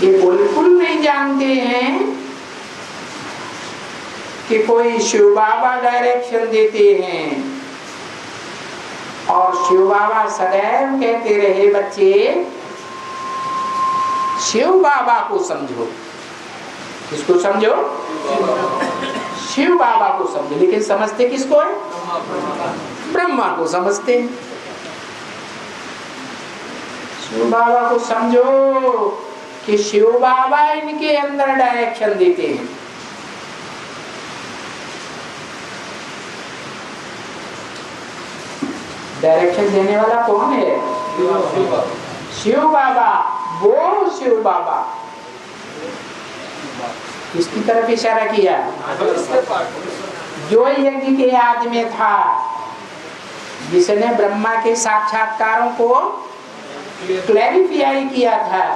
ये बिल्कुल नहीं जानते हैं कि कोई शिव बाबा डायरेक्शन देते हैं। और शिव बाबा सदैव कहते रहे, बच्चे शिव बाबा को समझो। किसको समझो? शिव बाबा को समझो। लेकिन समझते किसको है? ब्रह्मा को समझते हैं। शिव बाबा को समझो कि शिव बाबा इनके अंदर डायरेक्शन देते हैं। डायरेक्शन देने वाला कौन है? शिव बाबा। वो शिव बाबा किसकी तरफ इशारा किया? जो यज्ञ के आदि में था, जिसने ब्रह्मा के साक्षात्कारों को क्लैरिफाई किया था,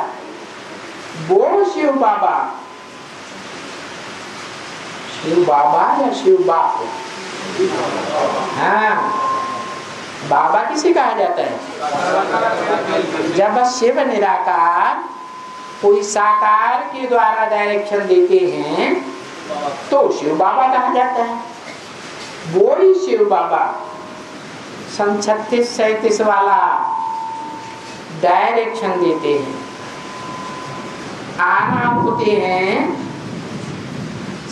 वो शिव बाबा। शिव बाबा या शिव बाप? हाँ, बाबा किसे कहा जाता है? जब शिव निराकार कोई साकार के द्वारा डायरेक्शन देते हैं तो शिव बाबा कहा जाता है। वो ही शिव बाबा 36-37 वाला डायरेक्शन देते हैं, आना होते हैं।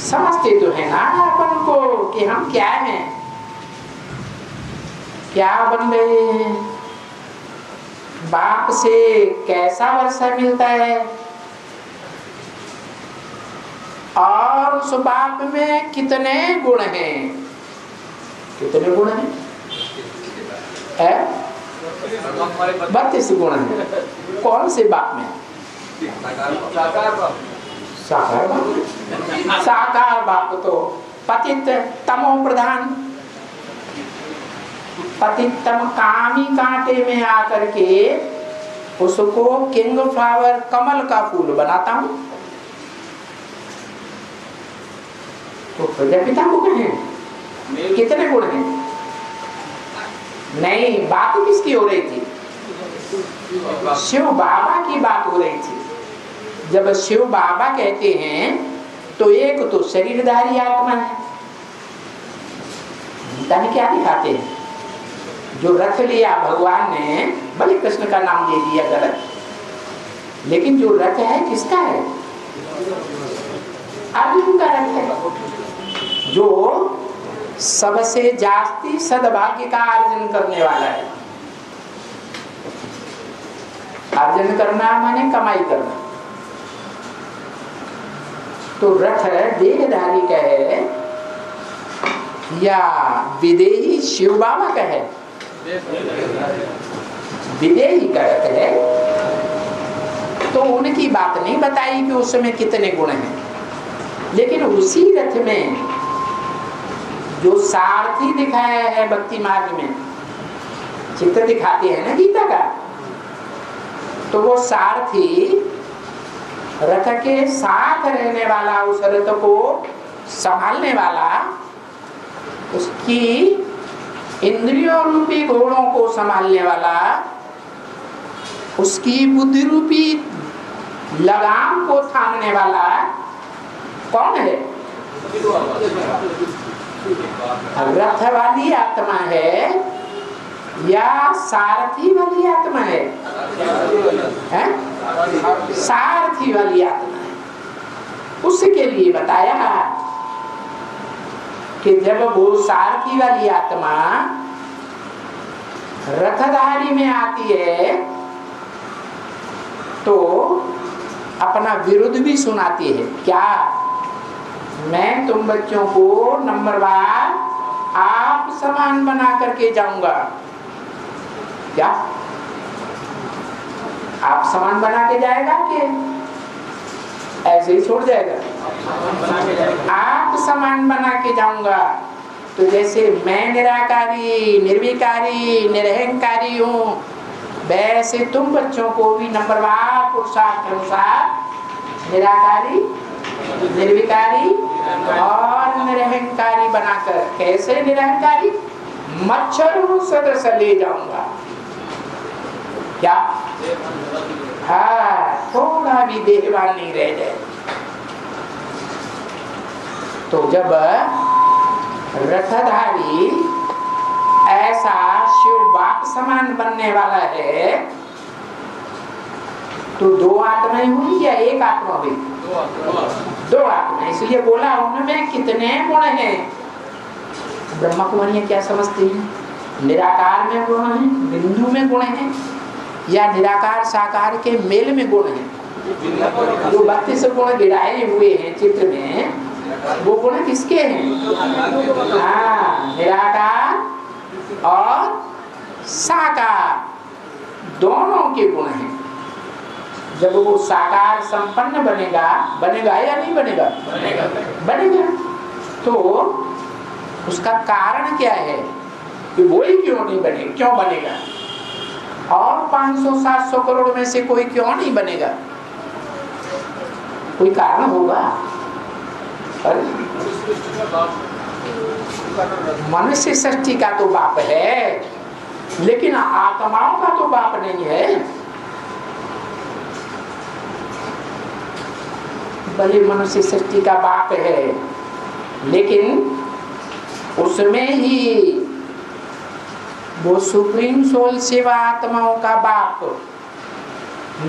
समझते तो है ना अपन को कि हम क्या हैं, क्या बन रहे हैं, बाप से कैसा वर्षा मिलता है और उस बाप में कितने गुण हैं। कितने गुण हैं? 32 गुण हैं। कौन से बाप में? साकार बाप। साकार बाप तो पतित तमो प्रधान, पतितम कामी कांटे में आकर के उसको किंग फ्लावर कमल का फूल बनाता हूं। तो प्रजापिता को कहें कितने गुण हैं? नहीं, बात किसकी हो रही थी? शिव बाबा की बात हो रही थी। जब शिव बाबा कहते हैं तो एक तो शरीरधारी आत्मा है। गीता में क्या दिखाते हैं? जो रथ लिया भगवान ने, भले कृष्ण का नाम दे दिया गलत, लेकिन जो रथ है किसका है? अर्जुन का रथ है, जो सबसे जास्ती सद्भाग्य का अर्जन करने वाला है। अर्जन करना माने कमाई करना। तो रथ देहधारी का है या विदेही शिव बाबा का है? विदेही का रथ है। तो उनकी बात नहीं बताई कि उसमें कितने गुण हैं, लेकिन उसी रथ में जो सारथी दिखाया है भक्ति मार्ग में, चित्र दिखाते हैं ना गीता का, तो वो सारथी रथ के साथ रहने वाला, उस रथ को संभालने वाला, उसकी इंद्रियों रूपी घोड़ों को संभालने वाला, उसकी बुद्धि रूपी लगाम को थामने वाला कौन है? रथ वाली आत्मा है या सारथी वाली आत्मा है? सारथी वाली आत्मा है। उसके लिए बताया कि जब वो सारथी वाली आत्मा रथधारी में आती है तो अपना विरुद्ध भी सुनाती है। क्या? मैं तुम बच्चों को नंबरवार आप समान बना करके जाऊंगा। क्या आप समान बना के जाएगा कि ऐसे ही छोड़ जाएगा? आप समान बना के जाऊंगा। तो जैसे मैं निराकारी, निर्विकारी, निरहंकारी हूँ, वैसे तुम बच्चों को भी नंबरवार पुरुषार्थ अनुसार निराकारी, निर्विकारी और निरहंकारी बनाकर, कैसे निरहंकारी? मच्छरों सदस्य ले जाऊंगा। क्या? हाँ, थोड़ा भी देहवान नहीं रह जाए। तो जब रथधारी ऐसा शिव बाप समान बनने वाला है तो दो आत्माएं हुई या एक आत्मा हुई? दो आत्मा। इसलिए बोला उनमें कितने गुण हैं। ब्रह्मा कुमारियां क्या समझती हैं? निराकार में गुण है, बिंदु में गुण है, या निराकार साकार के मेल में गुण है? जो 32 गुण गिराए हुए हैं चित्र में, वो गुण किसके हैं? हाँ, निराकार और साकार दोनों के गुण हैं। जब वो साकार संपन्न बनेगा या नहीं बनेगा? बनेगा। तो उसका कारण क्या है कि वो ही क्यों नहीं बने? क्यों बनेगा? और 500-700 करोड़ में से कोई क्यों नहीं बनेगा? कोई कारण होगा। मनुष्य सृष्टि का तो बाप है, लेकिन आत्माओं का तो बाप नहीं है। भले मनुष्य सृष्टि का बाप है, लेकिन उसमें ही वो सुप्रीम सोल सेवा आत्माओं का बाप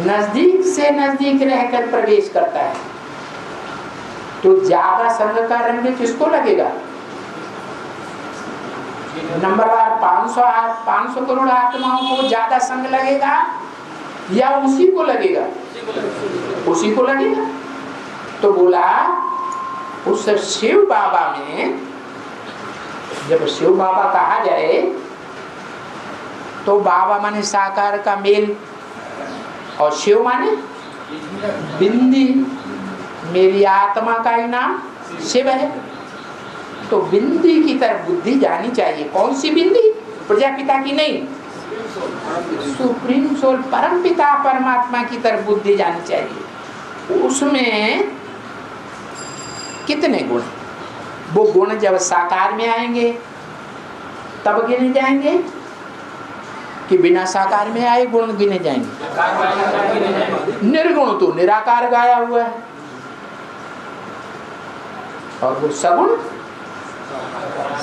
नजदीक से नजदीक रहकर प्रवेश करता है। तो ज्यादा संग का रंग किसको लगेगा? नंबरवार 500 करोड़ आत्माओं को ज्यादा संग लगेगा या उसी को लगेगा? उसी को लगेगा। तो बोला उस शिव बाबा में, जब शिव बाबा कहा जाए तो बाबा माने साकार का मेल और शिव माने बिंदी। मेरी आत्मा का ही नाम शिव है। तो बिंदी की तरफ बुद्धि जानी चाहिए। कौन सी बिंदी? प्रजापिता की नहीं, सुप्रीम सोल परम पिता परमात्मा की तरफ बुद्धि जानी चाहिए। उसमें कितने गुण? वो गुण जब साकार में आएंगे तब गिने जाएंगे कि बिना साकार में आए गुण गिने जाएंगे? निर्गुण तो निराकार गाया हुआ है, और वो सगुण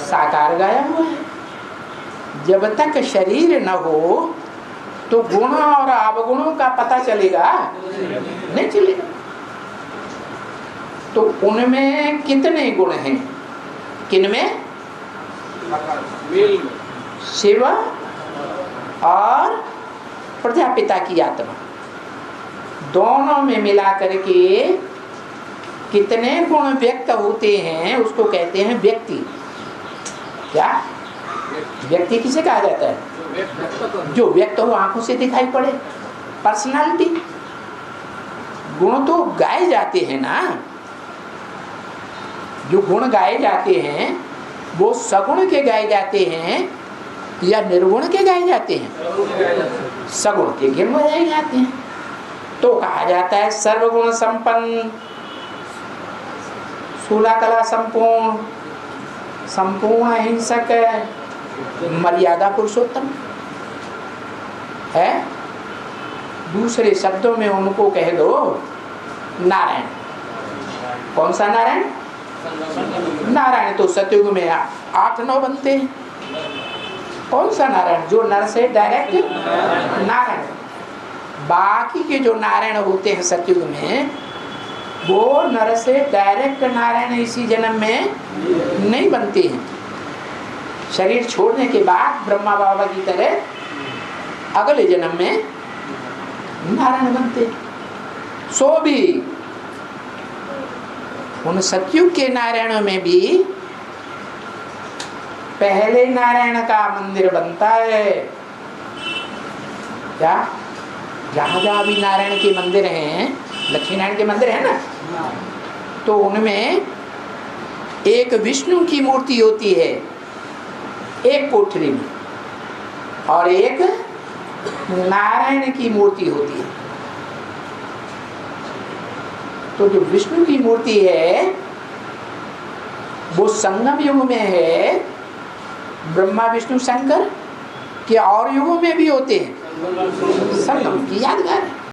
साकार गाया हुआ है। जब तक शरीर न हो तो गुण और अवगुणों का पता चलेगा? नहीं चलेगा। तो उनमें कितने गुण हैं? किनमें? शिव और प्रजापिता की आत्मा, दोनों में मिला करके कितने गुण व्यक्त होते हैं उसको कहते हैं व्यक्ति। क्या व्यक्ति किसे कहा जाता है? जो व्यक्त हो, आंखों से दिखाई पड़े, पर्सनालिटी। गुण तो गाए जाते हैं ना, जो गुण गाए जाते हैं वो सगुण के गाए जाते हैं या निर्गुण के गाए जाते हैं? सगुण के गिन गाए जाते हैं। तो कहा जाता है सर्वगुण संपन्न, स्थूला कला संपूर्ण, संपूर्ण अहिंसक, मर्यादा पुरुषोत्तम है। दूसरे शब्दों में उनको कह दो नारायण। कौन सा नारायण? नारायण तो सतयुग में 8-9 बनते हैं। कौन सा नारायण? जो नर से डायरेक्ट नारायण। बाकी के जो नारायण होते हैं सतयुग में, वो नर से डायरेक्ट नारायण इसी जन्म में नहीं बनते हैं। शरीर छोड़ने के बाद ब्रह्मा बाबा की तरह अगले जन्म में नारायण बनते हैं। सो भी उन सतयुग के नारायणों में भी पहले नारायण का मंदिर बनता है। क्या? जहाँ जहाँ भी नारायण के मंदिर हैं, लक्ष्मी नारायण के मंदिर है ना, तो उनमें एक विष्णु की मूर्ति होती है एक कोठरी में, और एक नारायण की मूर्ति होती है। तो जो विष्णु की मूर्ति है वो संगम युग में है। ब्रह्मा विष्णु शंकर के और युगों में भी होते हैं। संगम की यादगार है।